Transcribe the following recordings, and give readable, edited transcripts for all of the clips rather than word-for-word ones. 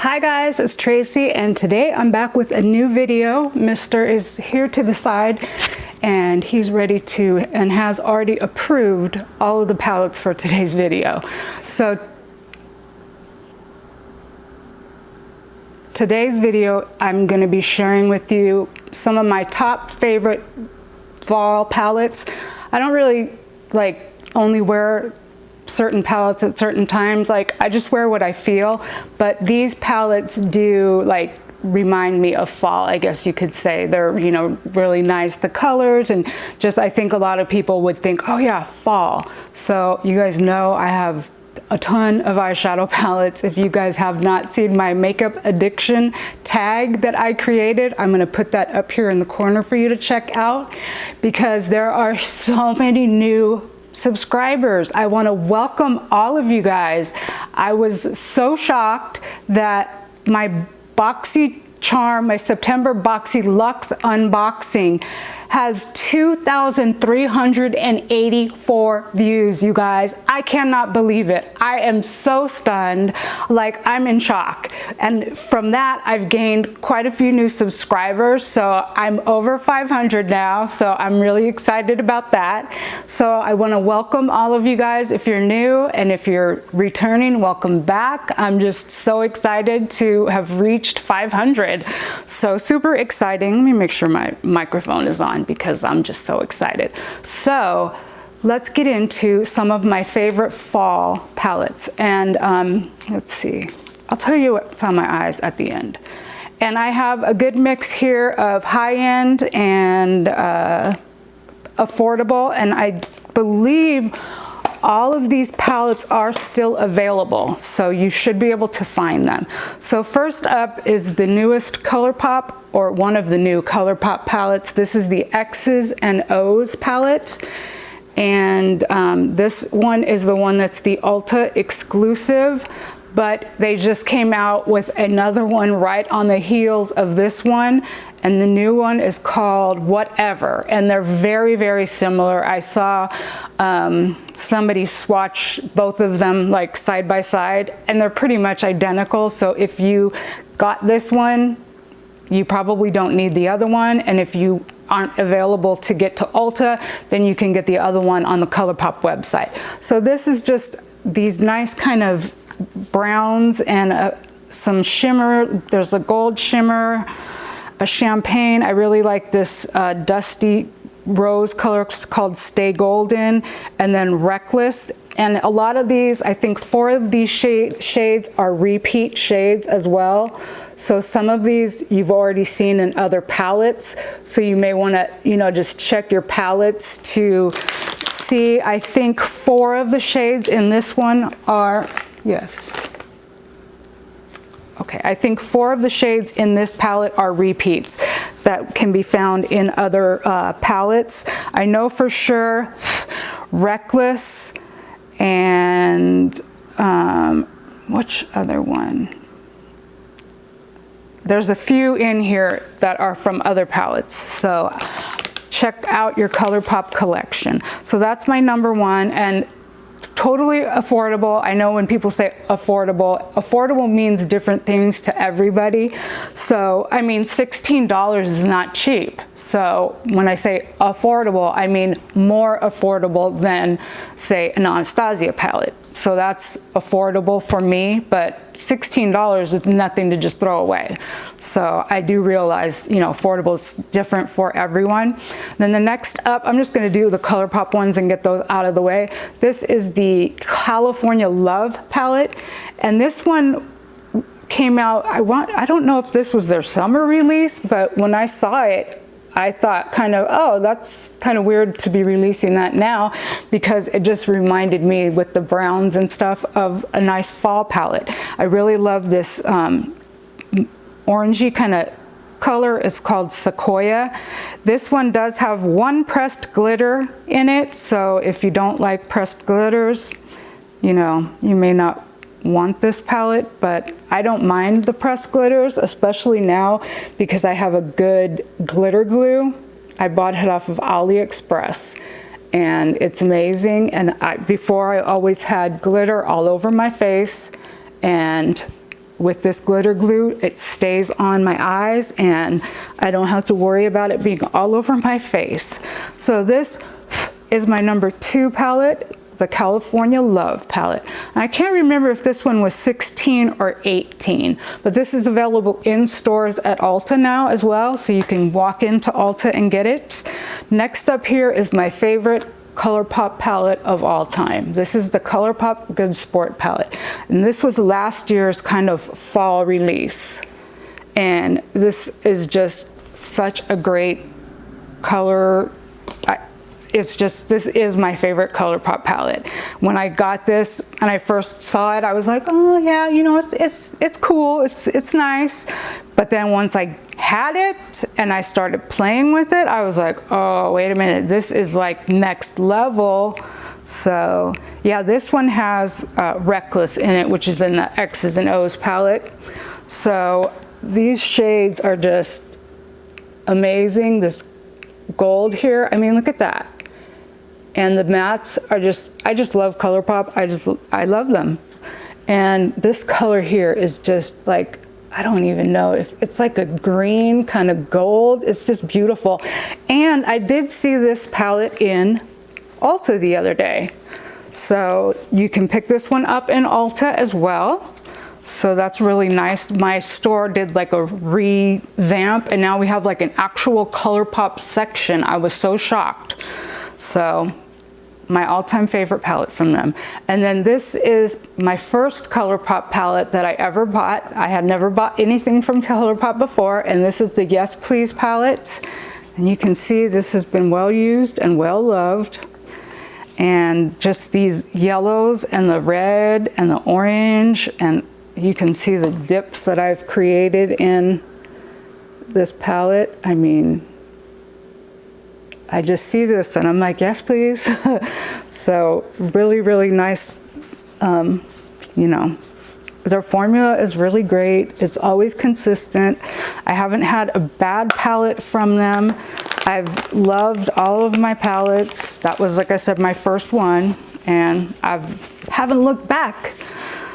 Hi guys, it's Tracy and today I'm back with a new video. Mr. is here to the side and he's ready to and has already approved all of the palettes for today's video. So today's video I'm going to be sharing with you some of my top favorite fall palettes. I don't really only wear certain palettes at certain times. I just wear what I feel, but these palettes do remind me of fall, I guess you could say. They're, you know, really nice, the colors, and just I think a lot of people would think, oh yeah, fall. So you guys know I have a ton of eyeshadow palettes. If you guys have not seen my makeup addiction tag that I created, I'm gonna put that up here in the corner for you to check out because there are so many new subscribers. I want to welcome all of you guys. I was so shocked that my BoxyCharm, my September Boxy Luxe unboxing has 2,384 views, you guys. I cannot believe it. I am so stunned, I'm in shock. And from that, I've gained quite a few new subscribers. So I'm over 500 now. So I'm really excited about that. So I want to welcome all of you guys. If you're new and if you're returning, welcome back. I'm just so excited to have reached 500. So super exciting. Let me make sure my microphone is on because I'm just so excited. So let's get into some of my favorite fall palettes. And let's see, I'll tell you what's on my eyes at the end. And I have a good mix here of high-end and affordable, and I believe all of these palettes are still available, so you should be able to find them. So first up is the newest ColourPop, or one of the new ColourPop palettes. This is the X's and O's palette. And this one is the one that's the Ulta exclusive, but they just came out with another one right on the heels of this one. And the new one is called Whatever, and they're very, very similar. I saw somebody swatch both of them side by side, and they're pretty much identical. So if you got this one, you probably don't need the other one. And if you aren't available to get to Ulta, then you can get the other one on the ColourPop website. So this is just these nice kind of browns and some shimmer. There's a gold shimmer, a champagne. I really like this dusty rose color called Stay Golden, and then Reckless. And a lot of these, I think 4 of these shades are repeat shades as well. So some of these you've already seen in other palettes. So you may want to, just check your palettes to see. I think 4 of the shades in this one are, yes. Okay, I think 4 of the shades in this palette are repeats that can be found in other palettes. I know for sure Reckless and which other one? There's a few in here that are from other palettes. So check out your ColourPop collection. So that's my number one, and totally affordable. I know when people say affordable means different things to everybody. So, I mean, $16 is not cheap. So when I say affordable, I mean more affordable than, say, an Anastasia palette. So that's affordable for me, but $16 is nothing to just throw away. So I do realize, affordable is different for everyone. Then the next up, I'm just going to do the ColourPop ones and get those out of the way. This is the California Love palette, and this one came out, I don't know if this was their summer release, but when I saw it, I thought oh, that's kind of weird to be releasing that now, because it just reminded me with the browns and stuff of a nice fall palette. I really love this orangey kind of color. Is called Sequoia. This one does have 1 pressed glitter in it, so if you don't like pressed glitters, you may not want this palette, but I don't mind the pressed glitters, especially now because I have a good glitter glue. I bought it off of AliExpress and it's amazing. And before I always had glitter all over my face, and with this glitter glue, it stays on my eyes and I don't have to worry about it being all over my face. So this is my number 2 palette, the California Love palette. And I can't remember if this one was 16 or 18, but this is available in stores at Ulta now as well, so you can walk into Ulta and get it. Next up here is my favorite ColourPop palette of all time. This is the ColourPop Good Sport palette, and this was last year's kind of fall release, and this is just such a great color. It's just, this is my favorite ColourPop palette. When I got this and I first saw it, I was like, oh yeah, you know, it's cool, it's nice. But then once I had it and I started playing with it, I was like, oh, wait a minute, this is like next level. So yeah, this one has Reckless in it, which is in the X's and O's palette. So these shades are just amazing. This gold here, I mean, look at that. And the mattes are just, I just love ColourPop. I love them. And this color here is just like, I don't even know if it's like a green kind of gold. It's just beautiful. And I did see this palette in Ulta the other day. So you can pick this one up in Ulta as well. So that's really nice. My store did like a revamp and now we have like an actual ColourPop section. I was so shocked. So my all-time favorite palette from them. And then this is my first ColourPop palette that I ever bought. I had never bought anything from ColourPop before, and this is the Yes Please palette. And you can see this has been well used and well loved. And just these yellows and the red and the orange, and you can see the dips that I've created in this palette. I mean, I just see this and I'm like, yes, please. So really, really nice. You know, their formula is really great. It's always consistent. I haven't had a bad palette from them. I've loved all of my palettes. That was, like I said, my first one, and I haven't looked back.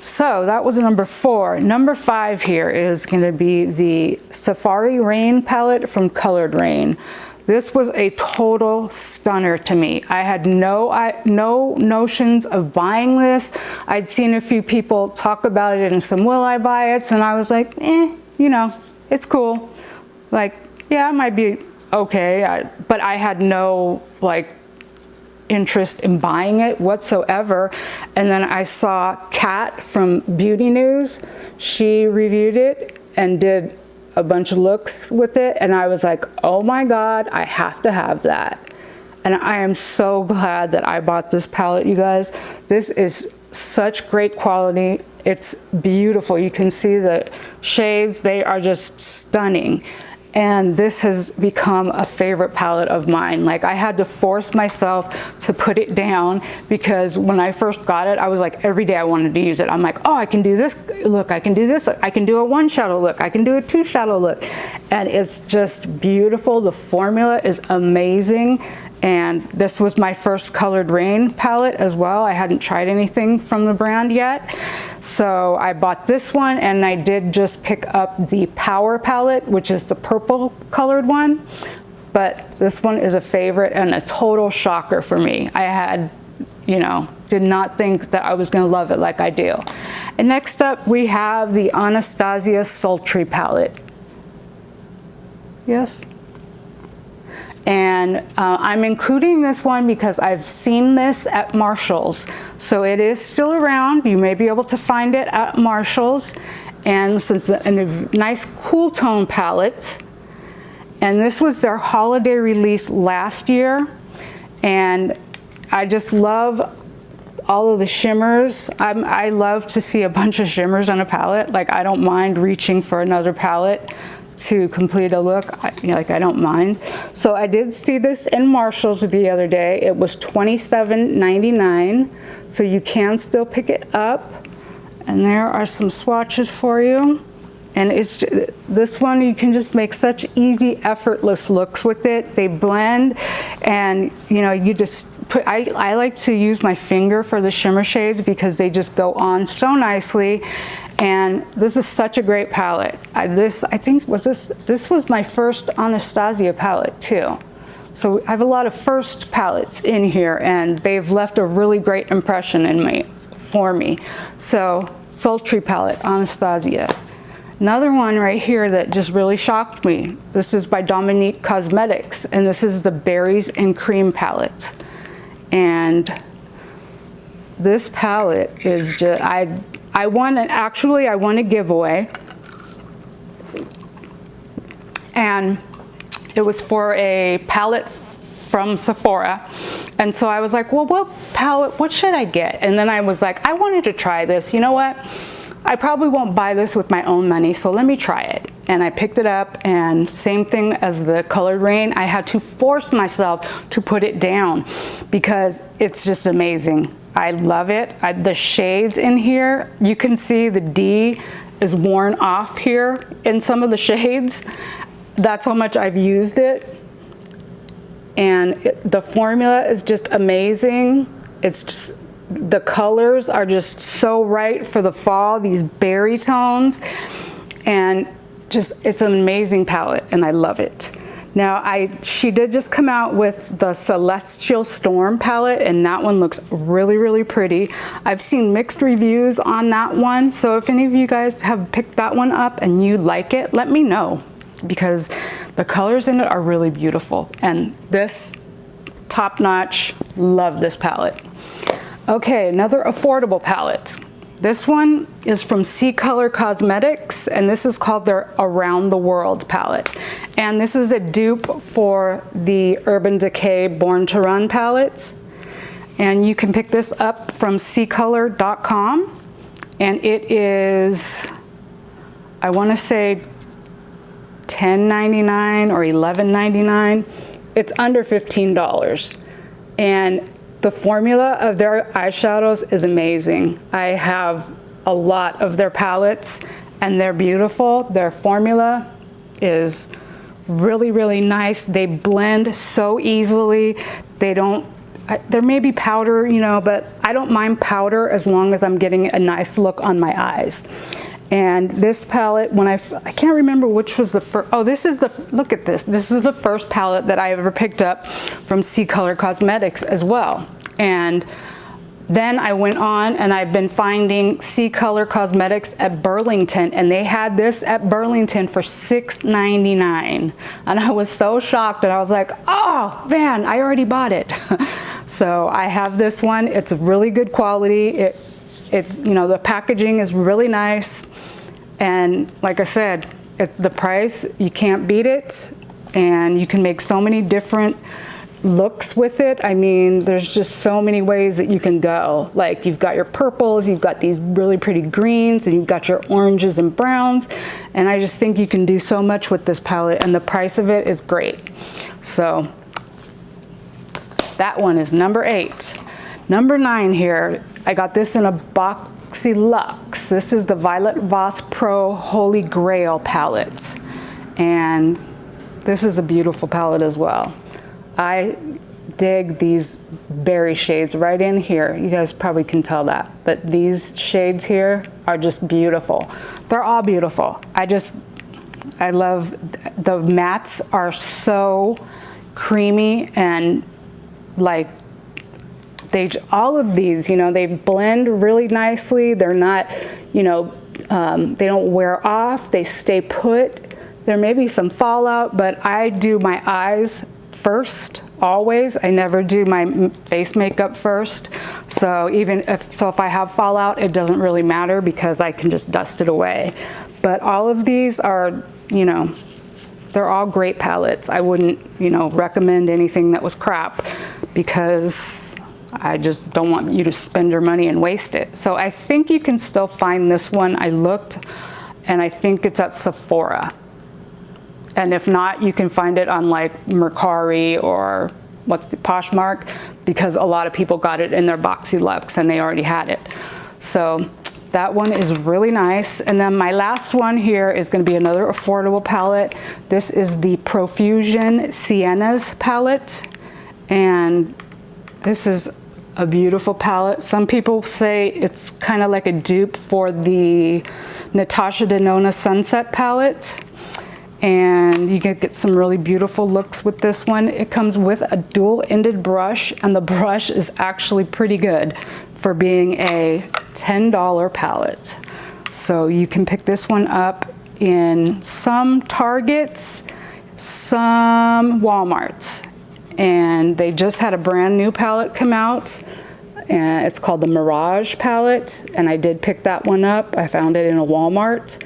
So that was number 4. Number 5 here is going to be the Safari Raine palette from Colored Raine. This was a total stunner to me. I had no notions of buying this. I'd seen a few people talk about it in some will I buy it, and I was like, you know, it's cool. Like, yeah, it might be okay, but I had no like interest in buying it whatsoever. And then I saw Kat from Beauty News. She reviewed it and did a bunch of looks with it, and I was like, oh my god, I have to have that. And I am so glad that I bought this palette, you guys. This is such great quality. It's beautiful. You can see the shades, they are just stunning. And this has become a favorite palette of mine. Like, I had to force myself to put it down, because when I first got it, I was like, every day I wanted to use it. I'm like, oh, I can do this look, I can do this, I can do a 1 shadow look, I can do a 2 shadow look. And it's just beautiful. The formula is amazing. And this was my first Colored Raine palette as well. I hadn't tried anything from the brand yet. So I bought this one, and I did just pick up the Power palette, which is the purple colored one. But this one is a favorite and a total shocker for me. I had, you know, did not think that I was gonna love it like I do. And next up, we have the Anastasia Sultry palette. Yes? And I'm including this one because I've seen this at Marshall's. So it is still around. You may be able to find it at Marshall's. And since it's a nice cool tone palette. And this was their holiday release last year. And I just love all of the shimmers. I love to see a bunch of shimmers on a palette. Like, I don't mind reaching for another palette to complete a look. I don't mind. So I did see this in Marshall's the other day. It was $27.99, so you can still pick it up. And there are some swatches for you. And it's this one, you can just make such easy, effortless looks with it. They blend, and you know, you just put, I like to use my finger for the shimmer shades because they just go on so nicely. And this is such a great palette. I think this was my first Anastasia palette too. So I have a lot of first palettes in here, and they've left a really great impression for me. So Sultry palette, Anastasia. Another one right here that just really shocked me. This is by Dominique Cosmetics, and this is the Berries and Cream palette. And this palette is just, I won a giveaway, and it was for a palette from Sephora. And so I was like, well, what palette, what should I get? And then I was like, I wanted to try this. You know what? I probably won't buy this with my own money, so let me try it. And I picked it up, and same thing as the colored Raine, I had to force myself to put it down because it's just amazing. I love it. The shades in here, you can see the D is worn off here in some of the shades. That's how much I've used it. And the formula is just amazing. It's just, the colors are just so right for the fall, these berry tones. And just, it's an amazing palette, and I love it. Now, she did just come out with the Celestial Storm palette, and that one looks really, really pretty. I've seen mixed reviews on that one, so if any of you guys have picked that one up and you like it, let me know, because the colors in it are really beautiful. And this, top notch, love this palette. Okay, another affordable palette. This one is from Color Cosmetics, and this is called their Around the World palette. And this is a dupe for the Urban Decay Born to Run palette. And you can pick this up from ccolor.com. And it is, I want to say $10.99 or $11.99. It's under $15. And the formula of their eyeshadows is amazing. I have a lot of their palettes, and they're beautiful. Their formula is really, really nice. They blend so easily. They don't, there may be powder, you know, but I don't mind powder as long as I'm getting a nice look on my eyes. And this palette, when I can't remember which was the first, oh, this is the, look at this. This is the first palette that I ever picked up from Color Cosmetics as well. And then I went on, and I've been finding Color Cosmetics at Burlington, and they had this at Burlington for $6.99. And I was so shocked that I was like, oh man, I already bought it. So I have this one. It's really good quality. It's, you know, the packaging is really nice. And like I said, the price, you can't beat it. And you can make so many different looks with it. I mean, there's just so many ways that you can go. Like, you've got your purples, you've got these really pretty greens, and you've got your oranges and browns. And I just think you can do so much with this palette, and the price of it is great. So that one is number 8. Number 9 here, I got this in a Boxy Luxe. This is the Violet Voss Pro Holy Grail palette. And this is a beautiful palette as well. I dig these berry shades right in here. You guys probably can tell that, but these shades here are just beautiful. They're all beautiful. I love, the mattes are so creamy, and like, all of these, you know, they blend really nicely. They're not, you know, they don't wear off. They stay put. There may be some fallout, but I do my eyes first, always. I never do my face makeup first. So if I have fallout, it doesn't really matter because I can just dust it away. But all of these are, you know, they're all great palettes. I wouldn't, you know, recommend anything that was crap, because I just don't want you to spend your money and waste it. So I think you can still find this one. I looked, and I think it's at Sephora. And if not, you can find it on like Mercari or what's the Poshmark, because a lot of people got it in their Boxy Luxe and they already had it. So that one is really nice. And then my last one here is going to be another affordable palette. This is the Profusion Siennas palette. And this is a beautiful palette. Some people say it's kind of like a dupe for the Natasha Denona Sunset palette. And you can get some really beautiful looks with this one. It comes with a dual-ended brush, and the brush is actually pretty good for being a $10 palette. So you can pick this one up in some Targets, some Walmarts. And they just had a brand new palette come out, and it's called the Mirage palette, and I did pick that one up. I found it in a Walmart.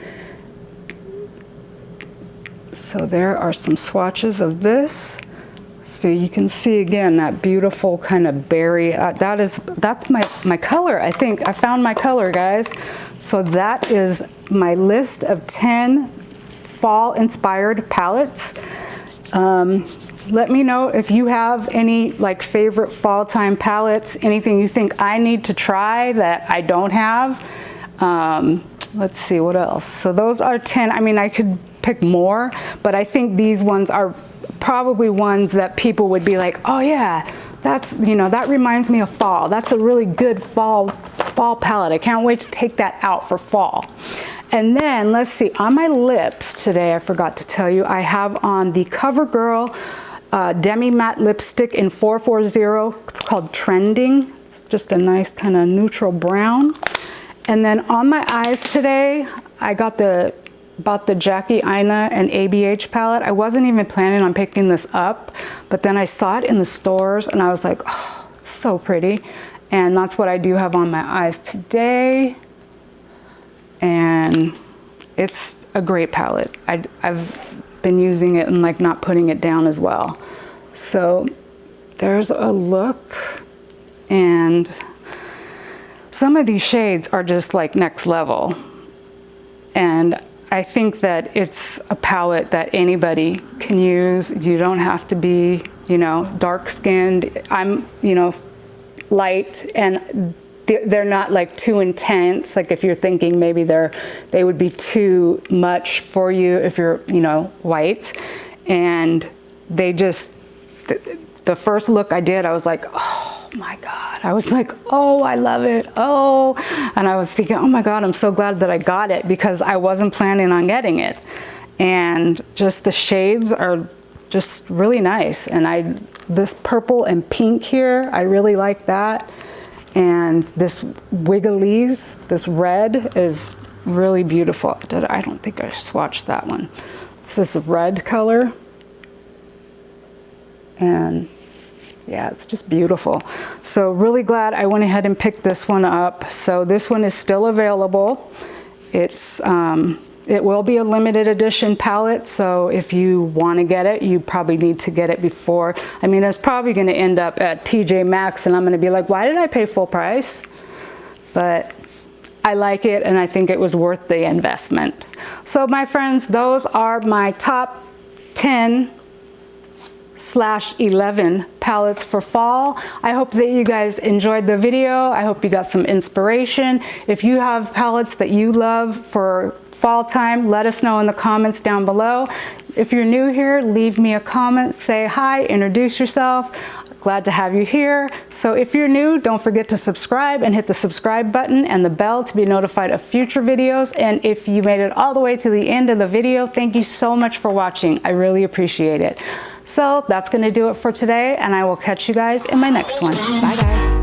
So there are some swatches of this. So you can see again that beautiful kind of berry. That's my color. I think I found my color, guys. So that is my list of 10 fall inspired palettes. Let me know if you have any like favorite fall time palettes, anything you think I need to try that I don't have. Let's see what else. So those are 10. I mean, I could pick more, but I think these ones are probably ones that people would be like, oh yeah, that's, you know, that reminds me of fall. That's a really good fall palette. I can't wait to take that out for fall. And then let's see, on my lips today, I forgot to tell you, I have on the CoverGirl Demi Matte Lipstick in 440. It's called Trending. It's just a nice kind of neutral brown. And then on my eyes today, I bought the Jackie Aina and ABH palette. I wasn't even planning on picking this up, but then I saw it in the stores and I was like, oh, it's so pretty. And that's what I do have on my eyes today. And it's a great palette. I've been using it and like not putting it down as well. So there's a look, and some of these shades are just like next level. And I think that it's a palette that anybody can use. You don't have to be, you know, dark skinned. I'm, you know, light, and they're not like too intense. Like if you're thinking maybe they would be too much for you if you're, you know, white. And they just, the first look I did, I was like, oh my God. I was like, oh, I love it. Oh, and I was thinking, oh my God, I'm so glad that I got it because I wasn't planning on getting it. And just the shades are just really nice. And this purple and pink here, I really like that. And this Wigglies, this red is really beautiful. I don't think I swatched that one. It's this red color. And yeah, it's just beautiful. So really glad I went ahead and picked this one up. So this one is still available. It will be a limited edition palette, so if you want to get it, you probably need to get it before. I mean, it's probably going to end up at TJ Maxx, and I'm going to be like, why did I pay full price? But I like it, and I think it was worth the investment. So my friends, those are my top 10/11 palettes for fall. I hope that you guys enjoyed the video. I hope you got some inspiration. If you have palettes that you love for fall time, let us know in the comments down below. If you're new here, leave me a comment, say hi, introduce yourself. Glad to have you here. So if you're new, don't forget to subscribe and hit the subscribe button and the bell to be notified of future videos. And if you made it all the way to the end of the video, thank you so much for watching. I really appreciate it. So that's going to do it for today, and I will catch you guys in my next one. Bye guys.